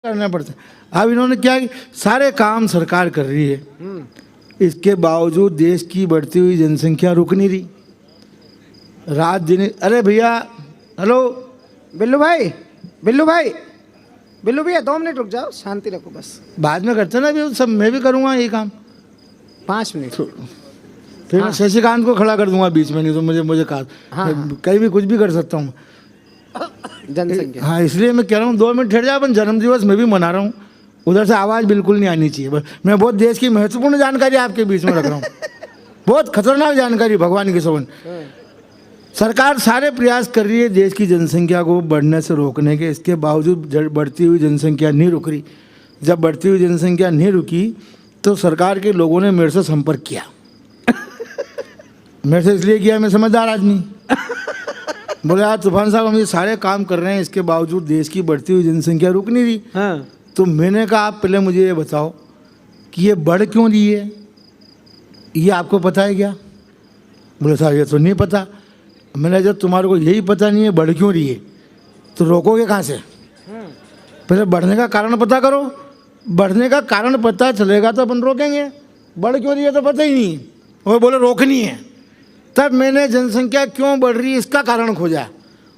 करना पड़ता है। अब इन्होंने क्या कि सारे काम सरकार कर रही है, इसके बावजूद देश की बढ़ती हुई जनसंख्या रुक नहीं रही। रात दिन, अरे भैया, हेलो बिल्लू भाई, बिल्लू भाई, बिल्लू भैया 2 मिनट रुक जाओ, शांति रखो बस। बाद में करते ना, अभी सब मैं भी करूँगा ये काम। 5 मिनट। फिर मैं शशिकांत को खड़ा कर दूंगा बीच में, नहीं तो मुझे कहा कहीं भी कुछ भी कर सकता हूँ। जनसंख्या, हाँ, इसलिए मैं कह रहा हूँ 2 मिनट ठहर जाओ। अपन जन्मदिवस मैं भी मना रहा हूँ, उधर से आवाज़ बिल्कुल नहीं आनी चाहिए। बस मैं बहुत देश की महत्वपूर्ण जानकारी आपके बीच में रख रहा हूँ, बहुत खतरनाक जानकारी भगवान की सवन। सरकार सारे प्रयास कर रही है देश की जनसंख्या को बढ़ने से रोकने के, इसके बावजूद बढ़ती हुई जनसंख्या नहीं रुक रही। जब बढ़ती हुई जनसंख्या नहीं रुकी तो सरकार के लोगों ने मेरे से संपर्क किया। मेरे से इसलिए किया, मैं समझदार आदमी। बोले यार तूफान साहब, हम ये सारे काम कर रहे हैं, इसके बावजूद देश की बढ़ती हुई जनसंख्या रुक नहीं रही। हाँ। तो मैंने कहा आप पहले मुझे ये बताओ कि ये बढ़ क्यों रही है, ये आपको पता है क्या? बोले साहब ये तो नहीं पता। मैंने जब तुम्हारे को यही पता नहीं है बढ़ क्यों रही है, तो रोकोगे कहाँ से? पहले बढ़ने का कारण पता करो। बढ़ने का कारण पता चलेगा तो अपन रोकेंगे। बढ़ क्यों रही है तो पता ही नहीं, और बोले रोकनी है। तब मैंने जनसंख्या क्यों बढ़ रही है इसका कारण खोजा,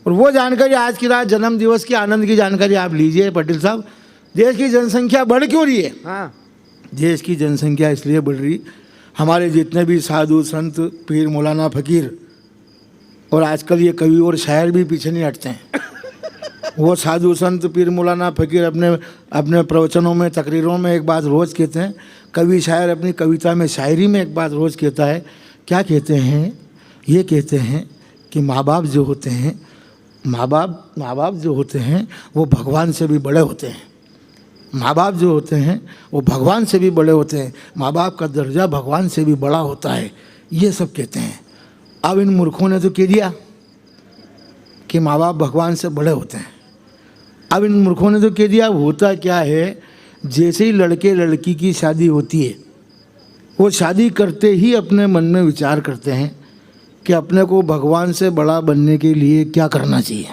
और वो जानकारी आज की रात जन्म दिवस की आनंद की जानकारी आप लीजिए पटेल साहब। देश की जनसंख्या बढ़ क्यों रही है? हाँ। देश की जनसंख्या इसलिए बढ़ रही, हमारे जितने भी साधु संत पीर मौलाना फकीर, और आजकल ये कवि और शायर भी पीछे नहीं हटते हैं। वो साधु संत पीर मौलाना फकीर अपने प्रवचनों में, तकरीरों में एक बात रोज़ कहते हैं। कवि शायर अपनी कविता में, शायरी में एक बात रोज़ कहता है। क्या कहते हैं? ये कहते हैं कि माँ बाप जो होते हैं, माँ बाप जो होते हैं वो भगवान से भी बड़े होते हैं। माँ बाप जो होते हैं वो भगवान से भी बड़े होते हैं। माँ बाप का दर्जा भगवान से भी बड़ा होता है, ये सब कहते हैं। अब इन मूर्खों ने तो कह दिया कि माँ बाप भगवान से बड़े होते हैं। अब इन मूर्खों ने तो कह दिया, होता क्या है, जैसे ही लड़के लड़की की शादी होती है, वो शादी करते ही अपने मन में विचार करते हैं कि अपने को भगवान से बड़ा बनने के लिए क्या करना चाहिए।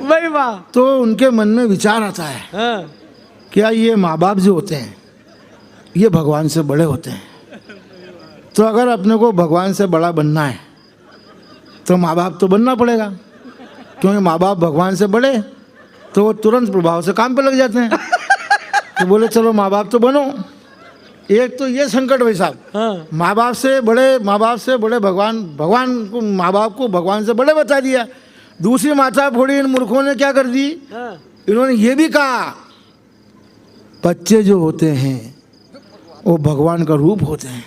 भाई वाह। तो उनके मन में विचार आता है, हाँ। क्या ये माँ बाप जो होते हैं ये भगवान से बड़े होते हैं। तो अगर अपने को भगवान से बड़ा बनना है तो माँ बाप तो बनना पड़ेगा, क्योंकि माँ बाप भगवान से बड़े, तो वो तुरंत प्रभाव से काम पे लग जाते हैं। तो बोले चलो माँ बाप तो बनो। एक तो ये संकट भाई साहब, हाँ। माँ बाप से बड़े भगवान को, माँ बाप को भगवान से बड़े बता दिया। दूसरी माथा फोड़ी इन मूर्खों ने क्या कर दी, हाँ। इन्होंने ये भी कहा बच्चे जो होते हैं वो भगवान का रूप होते हैं।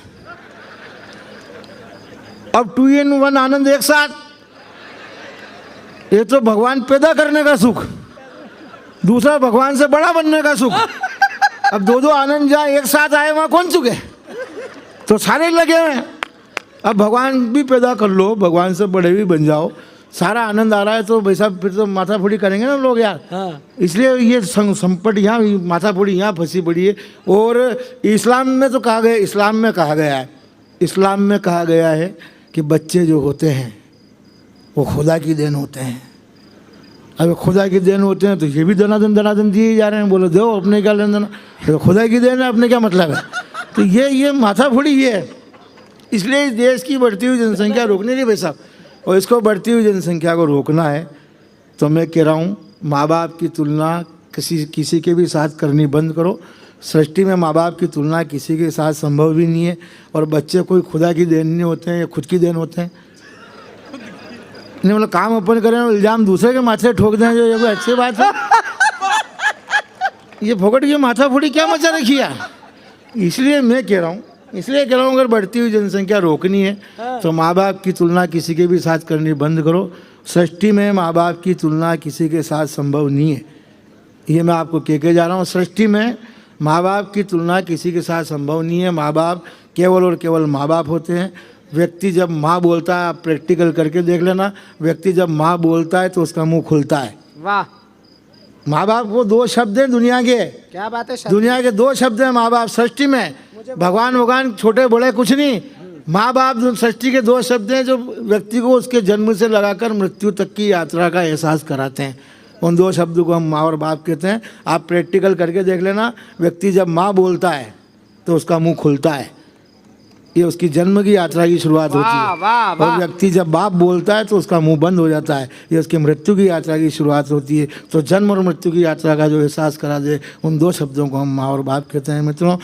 अब 2 in 1 आनंद एक साथ, ये तो भगवान पैदा करने का सुख, दूसरा भगवान से बड़ा बनने का सुख। अब 2 आनंद जहाँ एक साथ आए वहाँ कौन चुके? तो सारे लगे हैं। अब भगवान भी पैदा कर लो, भगवान से बड़े भी बन जाओ, सारा आनंद आ रहा है तो भाई साहब फिर तो माथा फोड़ी करेंगे ना लोग यार। हाँ। इसलिए ये संपट यहाँ, माथा फोड़ी यहाँ फंसी पड़ी है। और इस्लाम में तो कहा गया, इस्लाम में कहा गया है कि बच्चे जो होते हैं वो खुदा की देन होते हैं। अब खुदा की देन होते हैं तो ये भी दनादन दिए जा रहे हैं। बोलो दो, अपने क्या लेना देना, तो खुदा की देन है, अपने क्या मतलब है? तो ये माथा फोड़ी ये है। इसलिए इस देश की बढ़ती हुई जनसंख्या रोकने नहीं भाई साहब, और इसको बढ़ती हुई जनसंख्या को रोकना है तो मैं कह रहा हूँ माँ बाप की तुलना किसी के भी साथ करनी बंद करो। सृष्टि में माँ बाप की तुलना किसी के साथ संभव भी नहीं है, और बच्चे कोई खुदा की देन नहीं होते हैं, या खुद की देन होते हैं। नहीं मतलब काम अपन करें और इल्ज़ाम दूसरे के माथे ठोक दें, जो ये कोई अच्छी बात है? ये फोकट की माथा फोड़ी क्या मचा रखी है? इसलिए मैं कह रहा हूँ, अगर बढ़ती हुई जनसंख्या रोकनी है तो माँ बाप की तुलना किसी के भी साथ करनी बंद करो। सृष्टि में माँ बाप की तुलना किसी के साथ संभव नहीं है, ये मैं आपको कह के जा रहा हूँ। सृष्टि में माँ बाप की तुलना किसी के साथ संभव नहीं है। माँ बाप केवल और केवल माँ बाप होते हैं। व्यक्ति जब माँ बोलता है, आप प्रैक्टिकल करके देख लेना, व्यक्ति जब माँ बोलता है तो उसका मुंह खुलता है। वाह। माँ बाप वो 2 शब्द हैं दुनिया के, क्या बात है? दुनिया के 2 शब्द हैं माँ बाप। सृष्टि में भगवान छोटे बड़े कुछ नहीं, माँ बाप षष्ठी के दो शब्द हैं जो व्यक्ति को उसके जन्म से लगाकर मृत्यु तक की यात्रा का एहसास कराते हैं। उन दो शब्दों को हम माँ और बाप कहते हैं। आप प्रैक्टिकल करके देख लेना, व्यक्ति जब माँ बोलता है तो उसका मुंह खुलता है, ये उसकी जन्म की यात्रा की शुरुआत होती वाह, है। वाह, वाह। और व्यक्ति जब बाप बोलता है तो उसका मुंह बंद हो जाता है, ये उसकी मृत्यु की यात्रा की शुरुआत होती है। तो जन्म और मृत्यु की यात्रा का जो एहसास करा दे, उन दो शब्दों को हम माँ और बाप कहते हैं मित्रों।